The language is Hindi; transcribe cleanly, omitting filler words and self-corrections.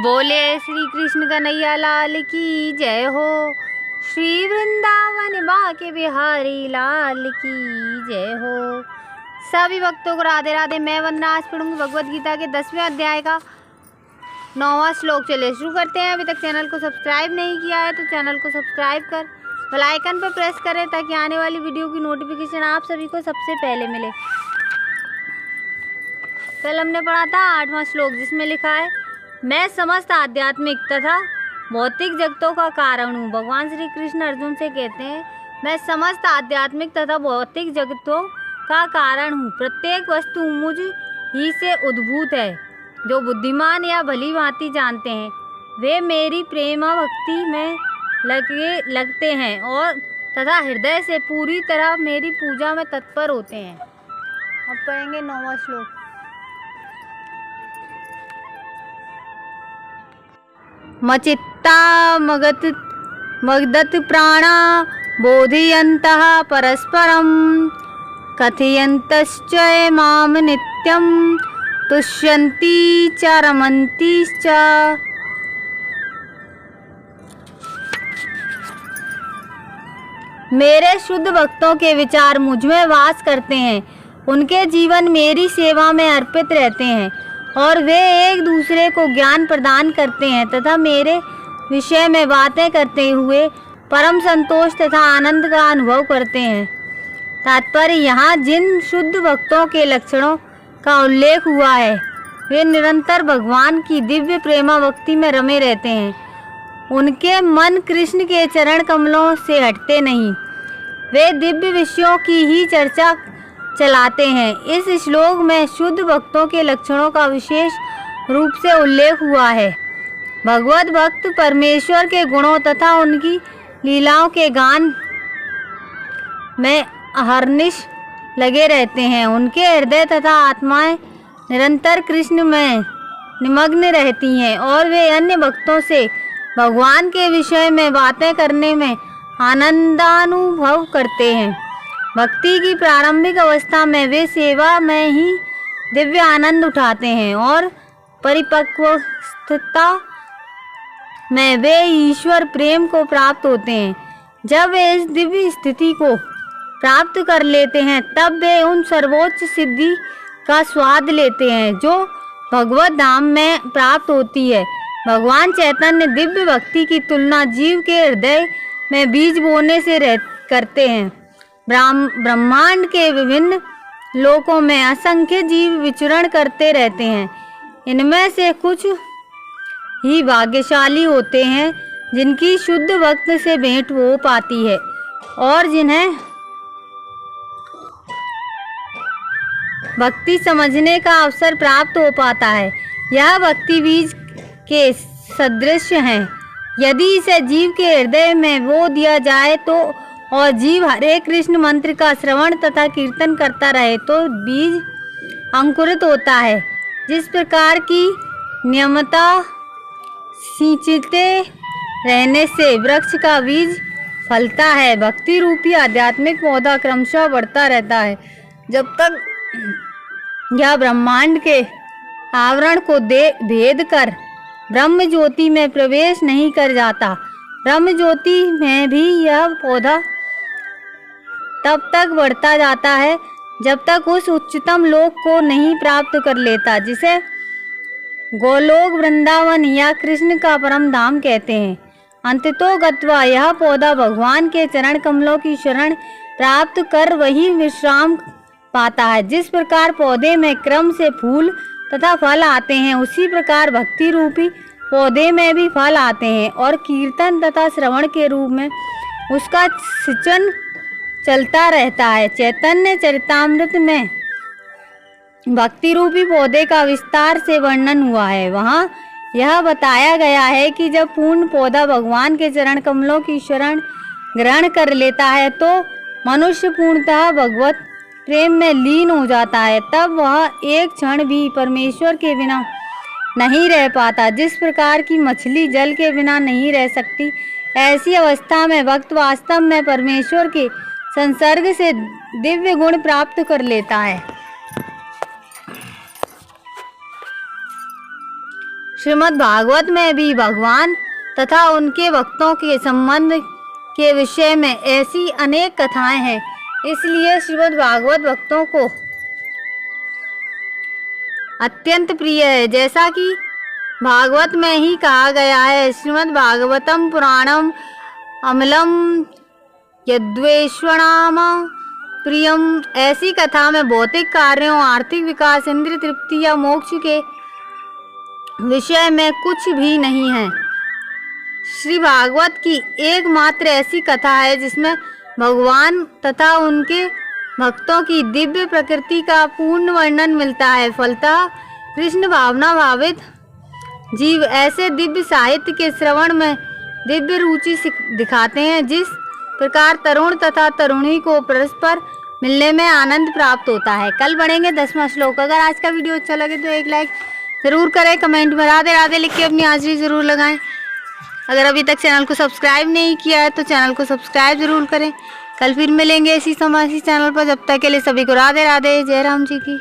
बोले श्री कृष्ण कन्हैया लाल की जय हो। श्री वृंदावन बाके बिहारी लाल की जय हो। सभी भक्तों को राधे राधे। मैं वंदना आज पढ़ूंगी भगवद गीता के 10वें अध्याय का 9वां श्लोक। चलिए शुरू करते हैं। अभी तक चैनल को सब्सक्राइब नहीं किया है तो चैनल को सब्सक्राइब कर बेल आइकन पर प्रेस करें ताकि आने वाली वीडियो की नोटिफिकेशन आप सभी को सबसे पहले मिले। कल हमने पढ़ा था 8वां श्लोक जिसमें लिखा है मैं समस्त आध्यात्मिक तथा भौतिक जगतों का कारण हूँ। भगवान श्री कृष्ण अर्जुन से कहते हैं मैं समस्त आध्यात्मिक तथा भौतिक जगतों का कारण हूँ। प्रत्येक वस्तु मुझ ही से उद्भूत है। जो बुद्धिमान या भली भांति जानते हैं वे मेरी प्रेमा भक्ति में लगते हैं और तथा हृदय से पूरी तरह मेरी पूजा में तत्पर होते हैं। अब पढ़ेंगे 9वां श्लोक। मचित्ता मगदत प्राणा बोधयन्तः परस्परं कथयन्तश्च माम नित्यं तुष्यन्ति च रमन्ति च। मेरे शुद्ध भक्तों के विचार मुझ में वास करते हैं। उनके जीवन मेरी सेवा में अर्पित रहते हैं और वे एक दूसरे को ज्ञान प्रदान करते हैं तथा मेरे विषय में बातें करते हुए परम संतोष तथा आनंद का अनुभव करते हैं। तात्पर्य यहाँ जिन शुद्ध भक्तों के लक्षणों का उल्लेख हुआ है वे निरंतर भगवान की दिव्य प्रेमा भक्ति में रमे रहते हैं। उनके मन कृष्ण के चरण कमलों से हटते नहीं। वे दिव्य विषयों की ही चर्चा चलाते हैं। इस श्लोक में शुद्ध भक्तों के लक्षणों का विशेष रूप से उल्लेख हुआ है। भगवत भक्त परमेश्वर के गुणों तथा उनकी लीलाओं के गान में अहर्निश लगे रहते हैं। उनके हृदय तथा आत्माएं निरंतर कृष्ण में निमग्न रहती हैं और वे अन्य भक्तों से भगवान के विषय में बातें करने में आनंदानुभव करते हैं। भक्ति की प्रारंभिक अवस्था में वे सेवा में ही दिव्य आनंद उठाते हैं और परिपक्वता में वे ईश्वर प्रेम को प्राप्त होते हैं। जब वे इस दिव्य स्थिति को प्राप्त कर लेते हैं तब वे उन सर्वोच्च सिद्धि का स्वाद लेते हैं जो भगवत धाम में प्राप्त होती है। भगवान चैतन्य दिव्य भक्ति की तुलना जीव के हृदय में बीज बोने से करते हैं। ब्रह्मांड के विभिन्न लोकों में असंख्य जीव विचरण करते रहते हैं। इनमें से कुछ ही भाग्यशाली होते हैं जिनकी शुद्ध भक्त से भेंट हो पाती है और जिन्हें भक्ति समझने का अवसर प्राप्त हो पाता है। यह भक्ति बीज के सदृश हैं। यदि इसे जीव के हृदय में बो दिया जाए तो और जीव हरे कृष्ण मंत्र का श्रवण तथा कीर्तन करता रहे तो बीज अंकुरित होता है। जिस प्रकार की नियमता सिंचते रहने से वृक्ष का बीज फलता है भक्ति रूपी आध्यात्मिक पौधा क्रमशः बढ़ता रहता है जब तक यह ब्रह्मांड के आवरण को भेद कर ब्रह्म ज्योति में प्रवेश नहीं कर जाता। ब्रह्म ज्योति में भी यह पौधा तब तक बढ़ता जाता है जब तक उस उच्चतम लोक को नहीं प्राप्त कर लेता जिसे गोलोक वृंदावन या कृष्ण का परम धाम कहते हैं। अंततो गत्वा यह पौधा भगवान के चरण कमलों की शरण प्राप्त कर वही विश्राम पाता है। जिस प्रकार पौधे में क्रम से फूल तथा फल आते हैं उसी प्रकार भक्ति रूपी पौधे में भी फल आते हैं और कीर्तन तथा श्रवण के रूप में उसका सिंचन चलता रहता है। चैतन्य चरितामृत में भक्ति रूपी पौधे का विस्तार से वर्णन हुआ है। वहाँ यह बताया गया है कि जब पूर्ण पौधा भगवान के चरण कमलों की शरण ग्रहण कर लेता है तो मनुष्य पूर्णतः भगवत प्रेम में लीन हो जाता है। तब वह एक क्षण भी परमेश्वर के बिना नहीं रह पाता। जिस प्रकार की मछली जल के बिना नहीं रह सकती ऐसी अवस्था में भक्त वास्तव में परमेश्वर के संसर्ग से दिव्य गुण प्राप्त कर लेता है। श्रीमद् भागवत में भी भगवान तथा उनके भक्तों के संबंध के विषय में ऐसी अनेक कथाएं हैं। इसलिए श्रीमद् भागवत भक्तों को अत्यंत प्रिय है। जैसा कि भागवत में ही कहा गया है, श्रीमद् भागवतम पुराणम अमलम यद्वेश्वराम प्रियम। ऐसी कथा में भौतिक कार्यों, आर्थिक विकास, इंद्रिय तृप्ति या मोक्ष के विषय में कुछ भी नहीं है। श्री भागवत की एकमात्र ऐसी कथा है जिसमें भगवान तथा उनके भक्तों की दिव्य प्रकृति का पूर्ण वर्णन मिलता है। फलतः कृष्ण भावना भावित जीव ऐसे दिव्य साहित्य के श्रवण में दिव्य रुचि दिखाते हैं। जिस प्रकार तरुण तथा तरुणी को परस्पर मिलने में आनंद प्राप्त होता है। कल पढ़ेंगे 10वां श्लोक। अगर आज का वीडियो अच्छा लगे तो एक लाइक ज़रूर करें, कमेंट में राधे राधे लिख के अपनी हाजिरी ज़रूर लगाएं। अगर अभी तक चैनल को सब्सक्राइब नहीं किया है तो चैनल को सब्सक्राइब ज़रूर करें। कल फिर मिलेंगे इसी समय इसी चैनल पर। जब तक के लिए सभी को राधे राधे। जय राम जी की।